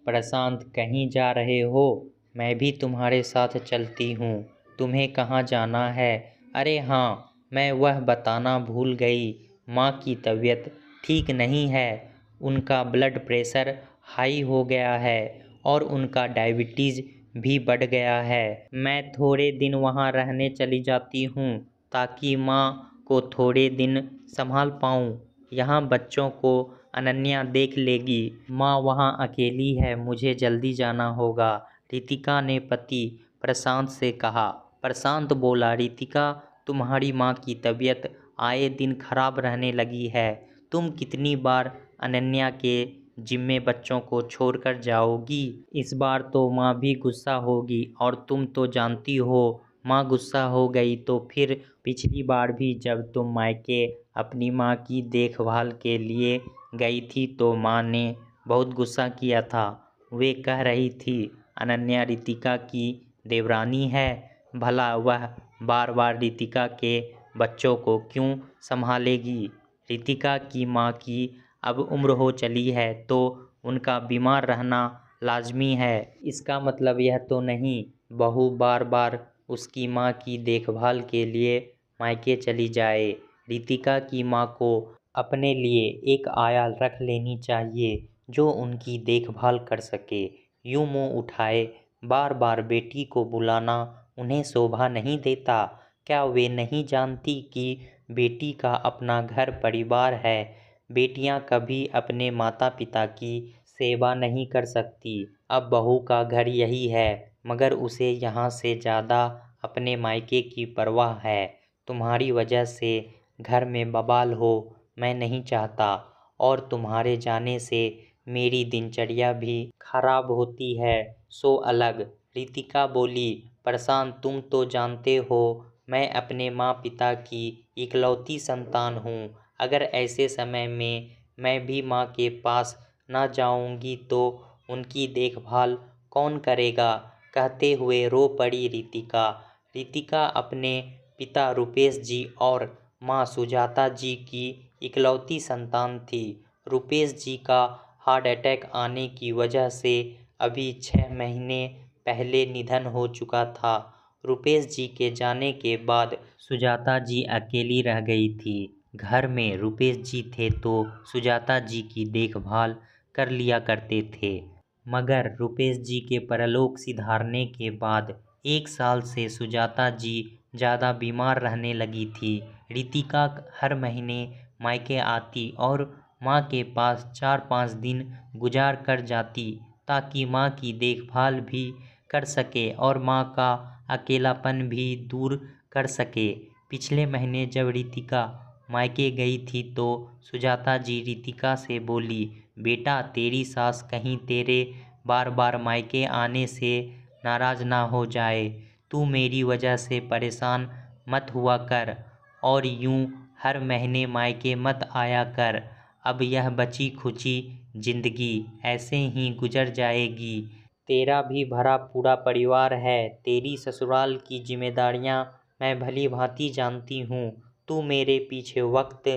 प्रशांत, कहीं जा रहे हो? मैं भी तुम्हारे साथ चलती हूँ। तुम्हें कहाँ जाना है? अरे हाँ, मैं वह बताना भूल गई। माँ की तबीयत ठीक नहीं है। उनका ब्लड प्रेशर हाई हो गया है और उनका डायबिटीज़ भी बढ़ गया है। मैं थोड़े दिन वहाँ रहने चली जाती हूँ ताकि माँ को थोड़े दिन संभाल पाऊँ। यहाँ बच्चों को अनन्या देख लेगी। माँ वहाँ अकेली है, मुझे जल्दी जाना होगा, रितिका ने पति प्रशांत से कहा। प्रशांत बोला, रितिका, तुम्हारी माँ की तबीयत आए दिन खराब रहने लगी है। तुम कितनी बार अनन्या के जिम्मे बच्चों को छोड़कर जाओगी? इस बार तो माँ भी गुस्सा होगी और तुम तो जानती हो, माँ गुस्सा हो गई तो फिर पिछली बार भी जब तुम मायके अपनी माँ की देखभाल के लिए गई थी तो माँ ने बहुत गुस्सा किया था। वे कह रही थी, अनन्या रितिका की देवरानी है, भला वह बार बार रितिका के बच्चों को क्यों संभालेगी? रितिका की माँ की अब उम्र हो चली है तो उनका बीमार रहना लाजमी है। इसका मतलब यह तो नहीं बहू बार बार उसकी माँ की देखभाल के लिए मायके चली जाए। रितिका की माँ को अपने लिए एक आया रख लेनी चाहिए जो उनकी देखभाल कर सके। यूं मुँह उठाए बार बार बेटी को बुलाना उन्हें शोभा नहीं देता। क्या वे नहीं जानती कि बेटी का अपना घर परिवार है? बेटियां कभी अपने माता पिता की सेवा नहीं कर सकती। अब बहू का घर यही है, मगर उसे यहाँ से ज़्यादा अपने मायके की परवाह है। तुम्हारी वजह से घर में बवाल हो, मैं नहीं चाहता, और तुम्हारे जाने से मेरी दिनचर्या भी खराब होती है, सो अलग। रितिका बोली, प्रशांत, तुम तो जानते हो मैं अपने माँ पिता की इकलौती संतान हूँ। अगर ऐसे समय में मैं भी माँ के पास न जाऊँगी तो उनकी देखभाल कौन करेगा? कहते हुए रो पड़ी रितिका। रितिका अपने पिता रुपेश जी और माँ सुजाता जी की इकलौती संतान थी। रुपेश जी का हार्ट अटैक आने की वजह से अभी 6 महीने पहले निधन हो चुका था। रुपेश जी के जाने के बाद सुजाता जी अकेली रह गई थी। घर में रुपेश जी थे तो सुजाता जी की देखभाल कर लिया करते थे, मगर रुपेश जी के परलोक सिधारने के बाद 1 साल से सुजाता जी ज़्यादा बीमार रहने लगी थी। रितिका हर महीने मायके आती और माँ के पास 4-5 दिन गुजार कर जाती ताकि माँ की देखभाल भी कर सके और माँ का अकेलापन भी दूर कर सके। पिछले महीने जब रितिका मायके गई थी तो सुजाता जी रितिका से बोली, बेटा, तेरी सास कहीं तेरे बार बार मायके आने से नाराज़ ना हो जाए। तू मेरी वजह से परेशान मत हुआ कर और यूं हर महीने मायके मत आया कर। अब यह बची खुची जिंदगी ऐसे ही गुजर जाएगी। तेरा भी भरा पूरा परिवार है। तेरी ससुराल की जिम्मेदारियां मैं भली भांति जानती हूँ। तू मेरे पीछे वक्त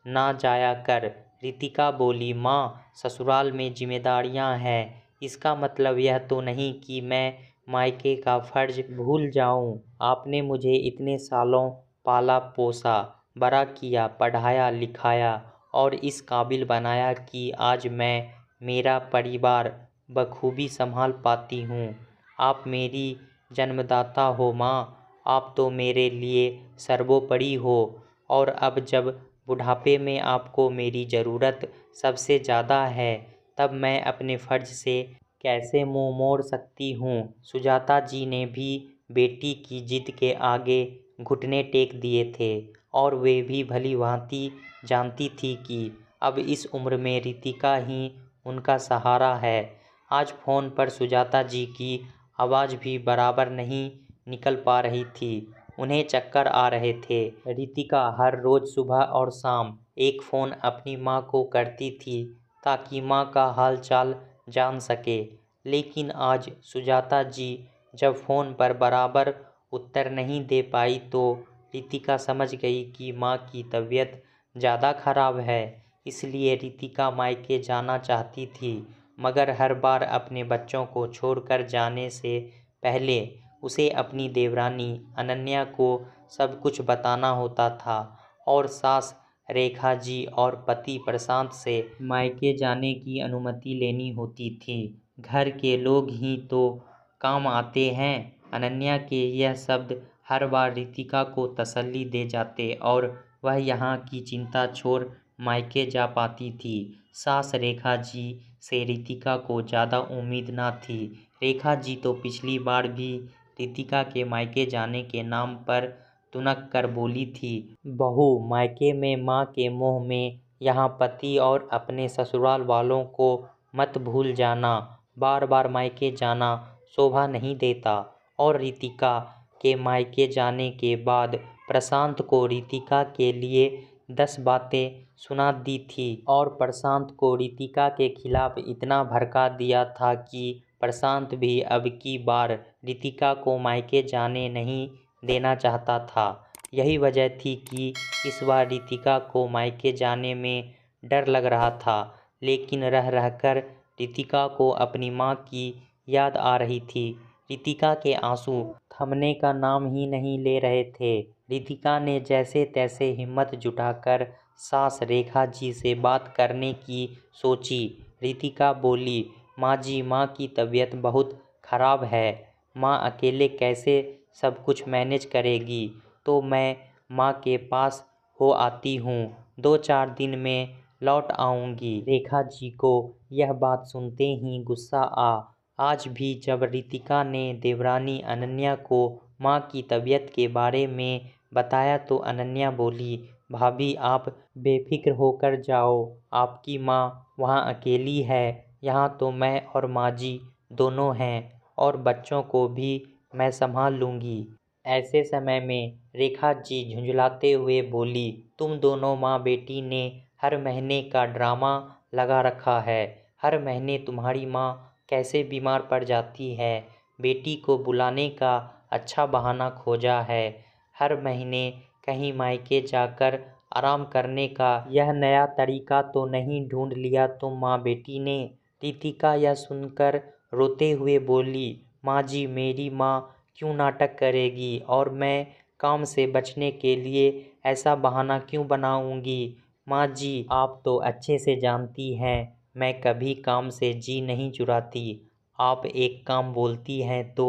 ना जाया कर। रितिका बोली, माँ, ससुराल में जिम्मेदारियां हैं, इसका मतलब यह तो नहीं कि मैं मायके का फर्ज भूल जाऊं। आपने मुझे इतने सालों पाला पोसा, बड़ा किया, पढ़ाया लिखाया और इस काबिल बनाया कि आज मैं मेरा परिवार बखूबी संभाल पाती हूँ। आप मेरी जन्मदाता हो माँ, आप तो मेरे लिए सर्वोपरि हो, और अब जब बुढ़ापे में आपको मेरी ज़रूरत सबसे ज़्यादा है तब मैं अपने फ़र्ज से कैसे मुंह मोड़ सकती हूँ। सुजाता जी ने भी बेटी की जिद के आगे घुटने टेक दिए थे और वे भी भली भांति जानती थी कि अब इस उम्र में रितिका ही उनका सहारा है। आज फ़ोन पर सुजाता जी की आवाज़ भी बराबर नहीं निकल पा रही थी। उन्हें चक्कर आ रहे थे। रितिका हर रोज़ सुबह और शाम एक फ़ोन अपनी माँ को करती थी ताकि माँ का हाल चाल जान सके, लेकिन आज सुजाता जी जब फ़ोन पर बराबर उत्तर नहीं दे पाई तो रितिका समझ गई कि माँ की तबीयत ज़्यादा खराब है। इसलिए रितिका मायके जाना चाहती थी। मगर हर बार अपने बच्चों को छोड़कर जाने से पहले उसे अपनी देवरानी अनन्या को सब कुछ बताना होता था और सास रेखा जी और पति प्रशांत से मायके जाने की अनुमति लेनी होती थी। घर के लोग ही तो काम आते हैं। अनन्या के यह शब्द हर बार रितिका को तसल्ली दे जाते और वह यहाँ की चिंता छोड़ मायके जा पाती थी। सास रेखा जी से रितिका को ज़्यादा उम्मीद न थी। रेखा जी तो पिछली बार भी रितिका के मायके जाने के नाम पर तुनक कर बोली थी, बहू मायके में माँ के मोह में, यहाँ पति और अपने ससुराल वालों को मत भूल जाना, बार बार मायके जाना शोभा नहीं देता। और रितिका के मायके जाने के बाद प्रशांत को रितिका के लिए 10 बातें सुना दी थी और प्रशांत को रितिका के खिलाफ इतना भड़का दिया था कि प्रशांत भी अब की बार रितिका को मायके जाने नहीं देना चाहता था। यही वजह थी कि इस बार रितिका को मायके जाने में डर लग रहा था, लेकिन रह रहकर रितिका को अपनी माँ की याद आ रही थी। रितिका के आंसू थमने का नाम ही नहीं ले रहे थे। रितिका ने जैसे तैसे हिम्मत जुटाकर सास रेखा जी से बात करने की सोची। रितिका बोली, माँ जी, माँ की तबीयत बहुत खराब है। माँ अकेले कैसे सब कुछ मैनेज करेगी, तो मैं माँ के पास हो आती हूँ। 2-4 दिन में लौट आऊँगी। रेखा जी को यह बात सुनते ही गुस्सा आज भी जब रितिका ने देवरानी अनन्या को माँ की तबीयत के बारे में बताया तो अनन्या बोली, भाभी आप बेफिक्र होकर जाओ, आपकी माँ वहाँ अकेली है, यहाँ तो मैं और माँ जी दोनों हैं और बच्चों को भी मैं संभाल लूँगी। ऐसे समय में रेखा जी झुंझलाते हुए बोली, तुम दोनों माँ बेटी ने हर महीने का ड्रामा लगा रखा है। हर महीने तुम्हारी माँ कैसे बीमार पड़ जाती है, बेटी को बुलाने का अच्छा बहाना खोजा है। हर महीने कहीं मायके जाकर आराम करने का यह नया तरीका तो नहीं ढूंढ लिया तुम माँ बेटी ने। रितिका यह सुनकर रोते हुए बोली, माँ जी, मेरी माँ क्यों नाटक करेगी और मैं काम से बचने के लिए ऐसा बहाना क्यों बनाऊंगी। माँ जी, आप तो अच्छे से जानती हैं मैं कभी काम से जी नहीं चुराती। आप एक काम बोलती हैं तो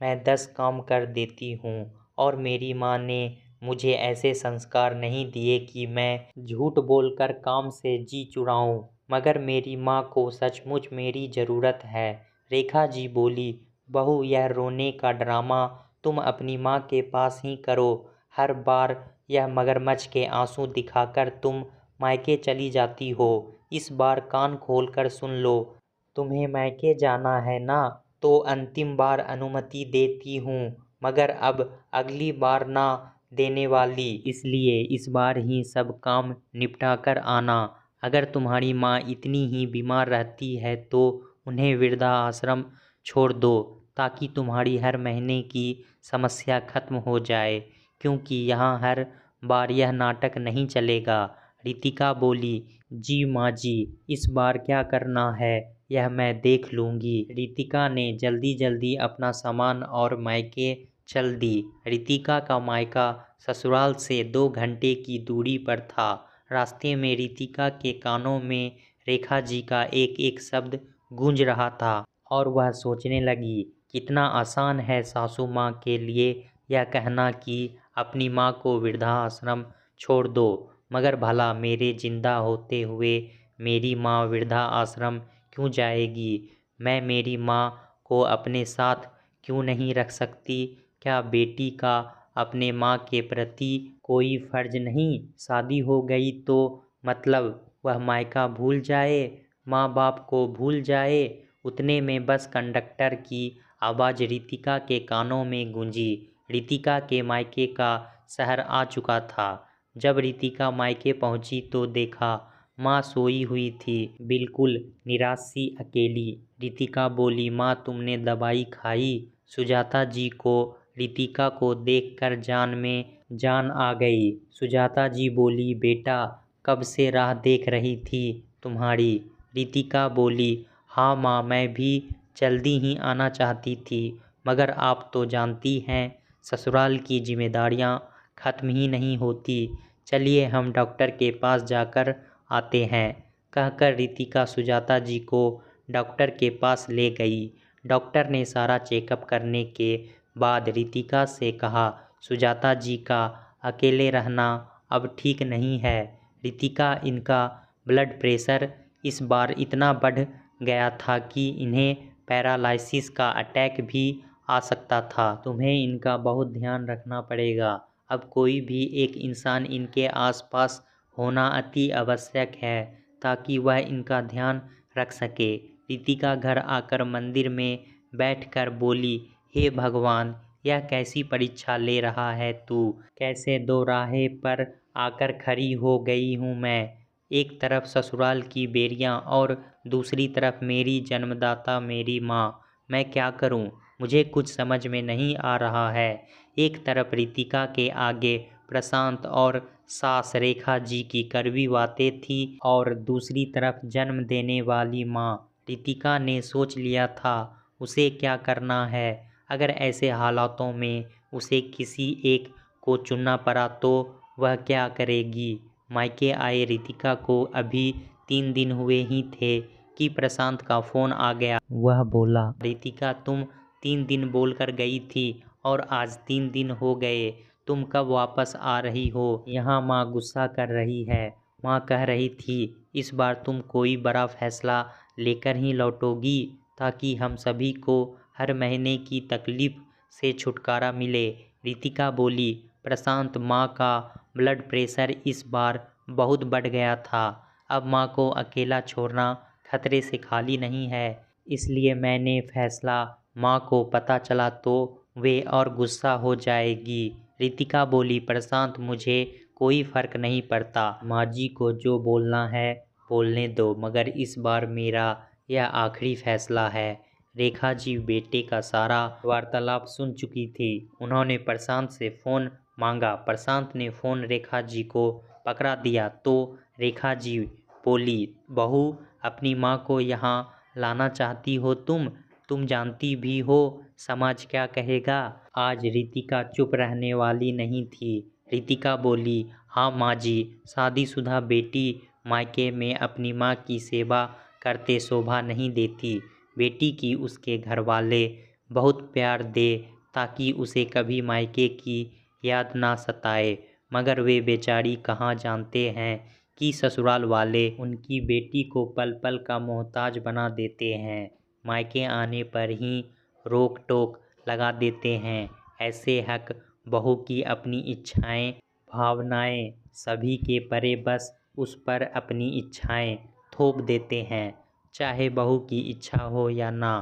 मैं 10 काम कर देती हूँ और मेरी माँ ने मुझे ऐसे संस्कार नहीं दिए कि मैं झूठ बोलकर काम से जी चुराऊं, मगर मेरी माँ को सचमुच मेरी ज़रूरत है। रेखा जी बोली, बहू यह रोने का ड्रामा तुम अपनी माँ के पास ही करो। हर बार यह मगरमच्छ के आंसू दिखाकर तुम मायके चली जाती हो। इस बार कान खोलकर सुन लो, तुम्हें मायके जाना है ना, तो अंतिम बार अनुमति देती हूँ, मगर अब अगली बार ना देने वाली, इसलिए इस बार ही सब काम निपटा कर आना। अगर तुम्हारी माँ इतनी ही बीमार रहती है तो उन्हें वृद्धाश्रम छोड़ दो, ताकि तुम्हारी हर महीने की समस्या खत्म हो जाए, क्योंकि यहाँ हर बार यह नाटक नहीं चलेगा। रितिका बोली, जी माँ जी, इस बार क्या करना है यह मैं देख लूँगी। रितिका ने जल्दी जल्दी अपना सामान और मायके चल दी। रितिका का मायका ससुराल से 2 घंटे की दूरी पर था। रास्ते में रितिका के कानों में रेखा जी का एक एक शब्द गूंज रहा था और वह सोचने लगी, कितना आसान है सासू माँ के लिए यह कहना कि अपनी माँ को वृद्धाश्रम छोड़ दो, मगर भला मेरे जिंदा होते हुए मेरी माँ वृद्धाश्रम क्यों जाएगी। मैं मेरी माँ को अपने साथ क्यों नहीं रख सकती। क्या बेटी का अपने माँ के प्रति कोई फर्ज नहीं। शादी हो गई तो मतलब वह मायका भूल जाए, माँ बाप को भूल जाए। उतने में बस कंडक्टर की आवाज़ रितिका के कानों में गूंजी। रितिका के मायके का शहर आ चुका था। जब रितिका मायके पहुंची तो देखा माँ सोई हुई थी, बिल्कुल निराश सी अकेली। रितिका बोली, माँ तुमने दवाई खाई। सुजाता जी को रितिका को देखकर जान में जान आ गई। सुजाता जी बोली, बेटा कब से राह देख रही थी तुम्हारी। रितिका बोली, हाँ माँ, मैं भी जल्दी ही आना चाहती थी, मगर आप तो जानती हैं ससुराल की जिम्मेदारियाँ ख़त्म ही नहीं होती। चलिए हम डॉक्टर के पास जाकर आते हैं। कहकर रितिका सुजाता जी को डॉक्टर के पास ले गई। डॉक्टर ने सारा चेकअप करने के बाद रितिका से कहा, सुजाता जी का अकेले रहना अब ठीक नहीं है। रितिका, इनका ब्लड प्रेशर इस बार इतना बढ़ गया था कि इन्हें पैरालिसिस का अटैक भी आ सकता था। तुम्हें इनका बहुत ध्यान रखना पड़ेगा। अब कोई भी एक इंसान इनके आसपास होना अति आवश्यक है ताकि वह इनका ध्यान रख सके। रितिका घर आकर मंदिर में बैठकर बोली, हे भगवान, यह कैसी परीक्षा ले रहा है तू? कैसे दो राहे पर आकर खड़ी हो गई हूँ मैं। एक तरफ ससुराल की बेरियां और दूसरी तरफ मेरी जन्मदाता मेरी माँ। मैं क्या करूँ? मुझे कुछ समझ में नहीं आ रहा है। एक तरफ रितिका के आगे प्रशांत और सास रेखा जी की कड़वी बातें थी और दूसरी तरफ जन्म देने वाली माँ। रितिका ने सोच लिया था उसे क्या करना है। अगर ऐसे हालातों में उसे किसी एक को चुनना पड़ा तो वह क्या करेगी। मायके आए रितिका को अभी 3 दिन हुए ही थे कि प्रशांत का फ़ोन आ गया। वह बोला, रितिका, तुम 3 दिन बोलकर गई थी और आज 3 दिन हो गए। तुम कब वापस आ रही हो? यहाँ माँ गुस्सा कर रही है। माँ कह रही थी इस बार तुम कोई बड़ा फैसला लेकर ही लौटोगी ताकि हम सभी को हर महीने की तकलीफ से छुटकारा मिले। रितिका बोली, प्रशांत, माँ का ब्लड प्रेशर इस बार बहुत बढ़ गया था। अब माँ को अकेला छोड़ना खतरे से खाली नहीं है, इसलिए मैंने फैसला, माँ को पता चला तो वे और गुस्सा हो जाएगी। रितिका बोली, प्रशांत, मुझे कोई फ़र्क नहीं पड़ता। माँ जी को जो बोलना है बोलने दो, मगर इस बार मेरा यह आखिरी फैसला है। रेखा जी बेटे का सारा वार्तालाप सुन चुकी थी। उन्होंने प्रशांत से फ़ोन मांगा। प्रशांत ने फ़ोन रेखा जी को पकड़ा दिया तो रेखा जी बोली, बहू, अपनी माँ को यहाँ लाना चाहती हो तुम जानती भी हो समाज क्या कहेगा। आज रितिका चुप रहने वाली नहीं थी। रितिका बोली, हाँ माँ जी, शादीशुदा बेटी मायके में अपनी माँ की सेवा करते शोभा नहीं देती। बेटी की उसके घर वाले बहुत प्यार दे ताकि उसे कभी मायके की याद ना सताए, मगर वे बेचारी कहाँ जानते हैं कि ससुराल वाले उनकी बेटी को पल पल का मोहताज बना देते हैं। मायके आने पर ही रोक टोक लगा देते हैं। ऐसे हक बहू की अपनी इच्छाएं भावनाएं सभी के परे बस उस पर अपनी इच्छाएं थोप देते हैं। चाहे बहू की इच्छा हो या ना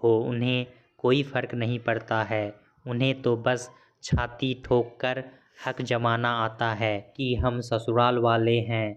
हो, उन्हें कोई फ़र्क नहीं पड़ता है। उन्हें तो बस छाती ठोक कर हक जमाना आता है कि हम ससुराल वाले हैं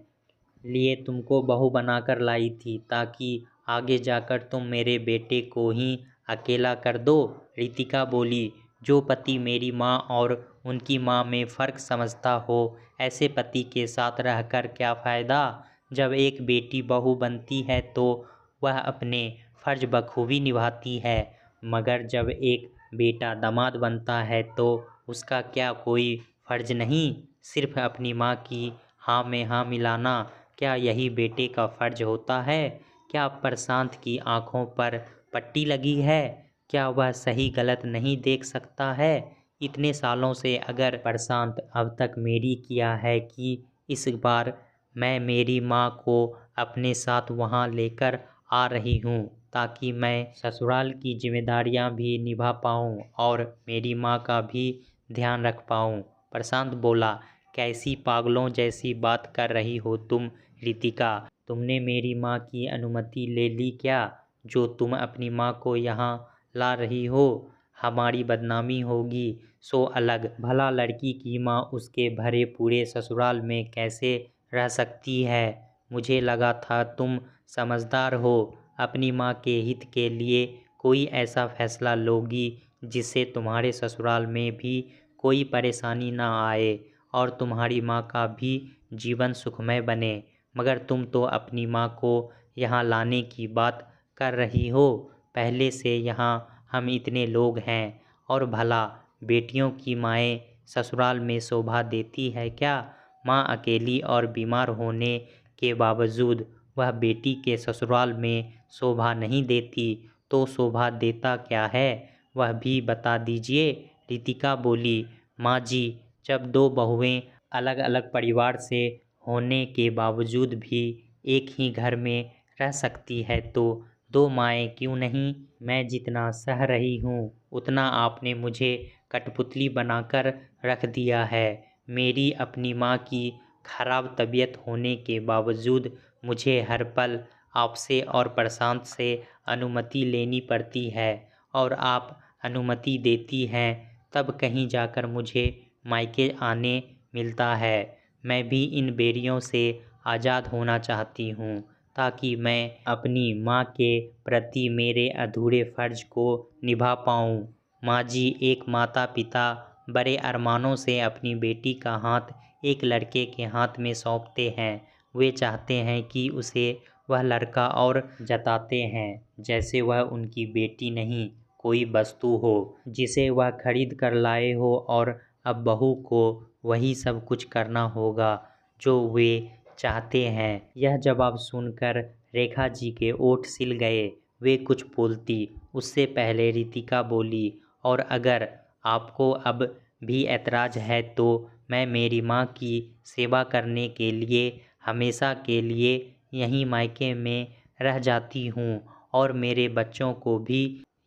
लिए तुमको बहू बनाकर लाई थी ताकि आगे जाकर तुम मेरे बेटे को ही अकेला कर दो। रितिका बोली, जो पति मेरी माँ और उनकी माँ में फ़र्क समझता हो, ऐसे पति के साथ रहकर क्या फ़ायदा। जब एक बेटी बहू बनती है तो वह अपने फ़र्ज बखूबी निभाती है, मगर जब एक बेटा दामाद बनता है तो उसका क्या कोई फ़र्ज नहीं, सिर्फ अपनी माँ की हाँ में हाँ मिलाना। क्या यही बेटे का फ़र्ज होता है? क्या प्रशांत की आंखों पर पट्टी लगी है? क्या वह सही गलत नहीं देख सकता है? इतने सालों से अगर प्रशांत अब तक मेरी किया है कि इस बार मैं मेरी माँ को अपने साथ वहाँ लेकर आ रही हूँ ताकि मैं ससुराल की जिम्मेदारियाँ भी निभा पाऊँ और मेरी माँ का भी ध्यान रख पाऊँ। प्रशांत बोला, कैसी पागलों जैसी बात कर रही हो तुम रितिका। तुमने मेरी माँ की अनुमति ले ली क्या, जो तुम अपनी माँ को यहाँ ला रही हो? हमारी बदनामी होगी सो अलग। भला लड़की की माँ उसके भरे पूरे ससुराल में कैसे रह सकती है? मुझे लगा था तुम समझदार हो, अपनी माँ के हित के लिए कोई ऐसा फैसला लोगी जिससे तुम्हारे ससुराल में भी कोई परेशानी ना आए और तुम्हारी माँ का भी जीवन सुखमय बने। मगर तुम तो अपनी माँ को यहाँ लाने की बात कर रही हो? पहले से यहाँ हम इतने लोग हैं, और भला बेटियों की माएँ ससुराल में शोभा देती है क्या? माँ अकेली और बीमार होने के बावजूद वह बेटी के ससुराल में शोभा नहीं देती, तो शोभा देता क्या है, वह भी बता दीजिए। रितिका बोली, माँ जी, जब दो बहुएं अलग अलग परिवार से होने के बावजूद भी एक ही घर में रह सकती है तो दो माएँ क्यों नहीं? मैं जितना सह रही हूँ उतना आपने मुझे कठपुतली बनाकर रख दिया है। मेरी अपनी माँ की खराब तबीयत होने के बावजूद मुझे हर पल आपसे और प्रशांत से अनुमति लेनी पड़ती है, और आप अनुमति देती हैं तब कहीं जाकर मुझे मायके आने मिलता है। मैं भी इन बेड़ियों से आज़ाद होना चाहती हूँ, ताकि मैं अपनी माँ के प्रति मेरे अधूरे फ़र्ज को निभा पाऊँ। माँ जी, एक माता पिता बड़े अरमानों से अपनी बेटी का हाथ एक लड़के के हाथ में सौंपते हैं। वे चाहते हैं कि उसे वह लड़का और जताते हैं जैसे वह उनकी बेटी नहीं, कोई वस्तु हो जिसे वह खरीद कर लाए हो, और अब बहू को वही सब कुछ करना होगा जो वे चाहते हैं। यह जवाब सुनकर रेखा जी के ओठ सिल गए। वे कुछ बोलती उससे पहले रितिका बोली, और अगर आपको अब भी ऐतराज़ है तो मैं मेरी माँ की सेवा करने के लिए हमेशा के लिए यहीं मायके में रह जाती हूँ, और मेरे बच्चों को भी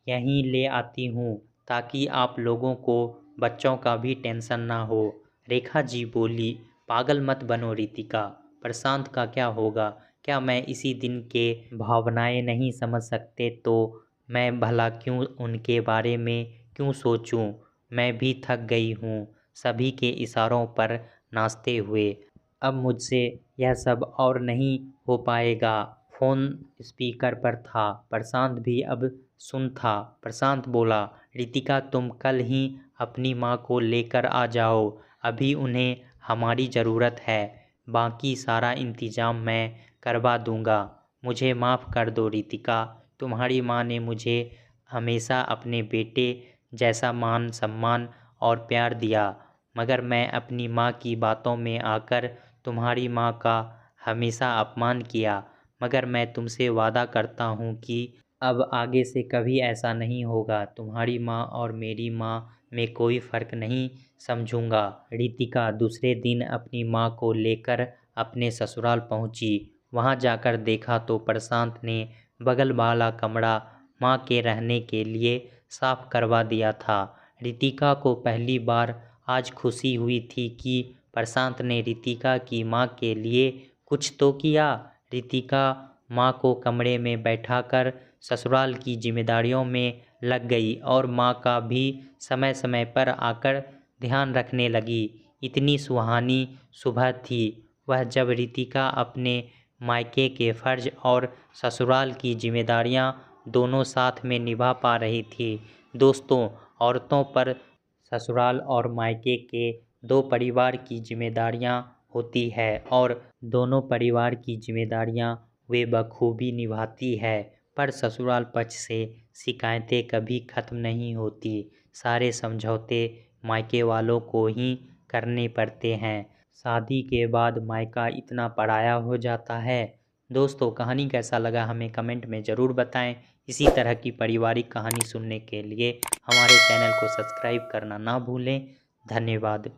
यहीं ले आती हूँ, ताकि आप लोगों को बच्चों का भी टेंशन ना हो। रेखा जी बोली, पागल मत बनो रितिका, प्रशांत का क्या होगा? क्या मैं इसी दिन के भावनाएं नहीं समझ सकते तो मैं भला क्यों उनके बारे में क्यों सोचूं? मैं भी थक गई हूँ सभी के इशारों पर नाचते हुए। अब मुझसे यह सब और नहीं हो पाएगा। फ़ोन स्पीकर पर था। प्रशांत भी अब सुन था। प्रशांत बोला, रितिका, तुम कल ही अपनी माँ को लेकर आ जाओ। अभी उन्हें हमारी ज़रूरत है। बाकी सारा इंतज़ाम मैं करवा दूँगा। मुझे माफ़ कर दो रितिका। तुम्हारी माँ ने मुझे हमेशा अपने बेटे जैसा मान सम्मान और प्यार दिया, मगर मैं अपनी माँ की बातों में आकर तुम्हारी माँ का हमेशा अपमान किया। मगर मैं तुमसे वादा करता हूँ कि अब आगे से कभी ऐसा नहीं होगा। तुम्हारी माँ और मेरी माँ में कोई फ़र्क नहीं समझूंगा। रितिका दूसरे दिन अपनी माँ को लेकर अपने ससुराल पहुँची। वहाँ जाकर देखा तो प्रशांत ने बगल वाला कमरा माँ के रहने के लिए साफ करवा दिया था। रितिका को पहली बार आज खुशी हुई थी कि प्रशांत ने रितिका की माँ के लिए कुछ तो किया। रितिका माँ को कमरे में बैठाकर ससुराल की जिम्मेदारियों में लग गई, और माँ का भी समय समय पर आकर ध्यान रखने लगी। इतनी सुहानी सुबह थी वह जब रितिका अपने मायके के फ़र्ज और ससुराल की जिम्मेदारियां दोनों साथ में निभा पा रही थी। दोस्तों, औरतों पर ससुराल और मायके के दो परिवार की जिम्मेदारियां होती है, और दोनों परिवार की जिम्मेदारियां वे बखूबी निभाती है। पर ससुराल पक्ष से शिकायतें कभी ख़त्म नहीं होती। सारे समझौते मायके वालों को ही करने पड़ते हैं। शादी के बाद मायका इतना पराया हो जाता है। दोस्तों, कहानी कैसा लगा हमें कमेंट में ज़रूर बताएं। इसी तरह की पारिवारिक कहानी सुनने के लिए हमारे चैनल को सब्सक्राइब करना ना भूलें। धन्यवाद।